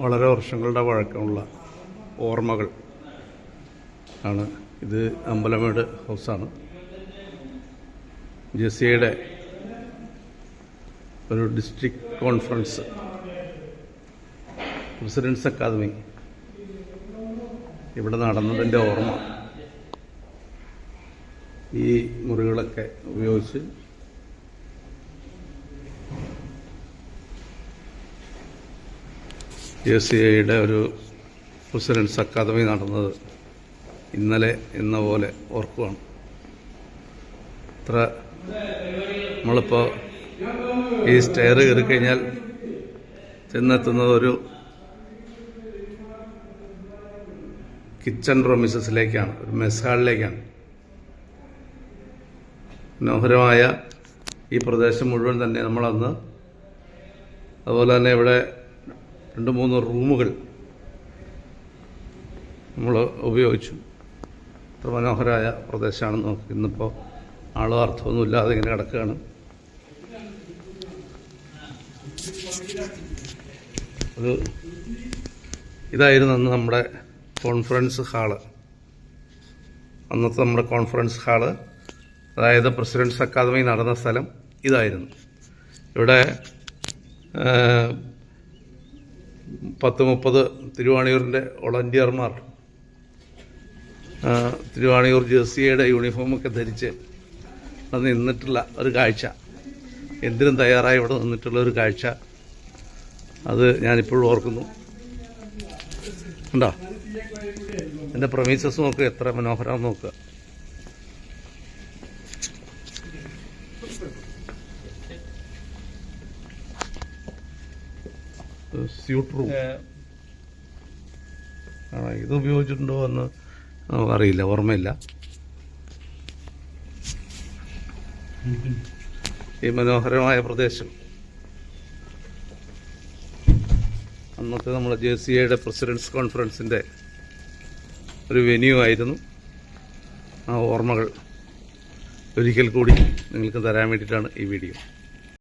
വളരെ വർഷങ്ങളുടെ പഴക്കമുള്ള ഓർമ്മകൾ ആണ് ഇത്. അമ്പലമേട് ഹൗസാണ്. ജെസിയുടെ ഒരു ഡിസ്ട്രിക്ട് കോൺഫറൻസ്, പ്രസിഡൻസ് അക്കാദമി ഇവിടെ നടന്നതിൻ്റെ ഓർമ്മ ഈ മുറികളൊക്കെ ഉപയോഗിച്ച് ജെസിയുടെ ഒരു പ്രസിഡൻസ് അക്കാദമി നടന്നത് ഇന്നലെ എന്ന പോലെ ഓർക്കുകയാണ്. നമ്മളിപ്പോൾ ഈ സ്റ്റെയർ കയറി കഴിഞ്ഞാൽ ചെന്നെത്തുന്നത് ഒരു കിച്ചൺ പ്രൊമിസസിലേക്കാണ്, ഒരു മെസ് ഹാളിലേക്കാണ്. മനോഹരമായ ഈ പ്രദേശം മുഴുവൻ തന്നെ നമ്മളന്ന്, അതുപോലെ തന്നെ ഇവിടെ 2-3 റൂമുകൾ നമ്മൾ ഉപയോഗിച്ചു. അത്ര മനോഹരമായ പ്രദേശമാണ്. നോക്കി ഇന്നിപ്പോൾ ആളോ അർത്ഥമൊന്നും ഇല്ലാതെ ഇങ്ങനെ കിടക്കുകയാണ്. ഇതായിരുന്നു അന്ന് നമ്മുടെ കോൺഫറൻസ് ഹാള്. അന്നത്തെ നമ്മുടെ കോൺഫറൻസ് ഹാള്, അതായത് പ്രസിഡൻസ് അക്കാദമി നടന്ന സ്ഥലം ഇതായിരുന്നു. ഇവിടെ 10-30 തിരുവാണിയൂരിൻ്റെ വോളണ്ടിയർമാർ തിരുവാണിയൂർ ജെസിയുടെ യൂണിഫോമൊക്കെ ധരിച്ച് അത് നിന്നിട്ടുള്ള ഒരു കാഴ്ച, എന്തിനും തയ്യാറായി ഇവിടെ നിന്നിട്ടുള്ള ഒരു കാഴ്ച, അത് ഞാനിപ്പോഴും ഓർക്കുന്നു. ഉണ്ടോ? എൻ്റെ പ്രൊമീസസ് നോക്കുക, എത്ര മനോഹരം നോക്കുക. സ്യൂട്ട് റൂം ഇത് ഉപയോഗിച്ചിട്ടുണ്ടോ എന്ന് അറിയില്ല, ഓർമ്മയില്ല. ഈ മനോഹരമായ പ്രദേശം അന്നത്തെ നമ്മുടെ ജെസിയുടെ പ്രസിഡൻസ് കോൺഫറൻസിൻ്റെ ഒരു വെന്യൂ ആയിരുന്നു. ആ ഓർമ്മകൾ ഒരിക്കൽ കൂടി നിങ്ങൾക്ക് തരാൻ വേണ്ടിയിട്ടാണ് ഈ വീഡിയോ.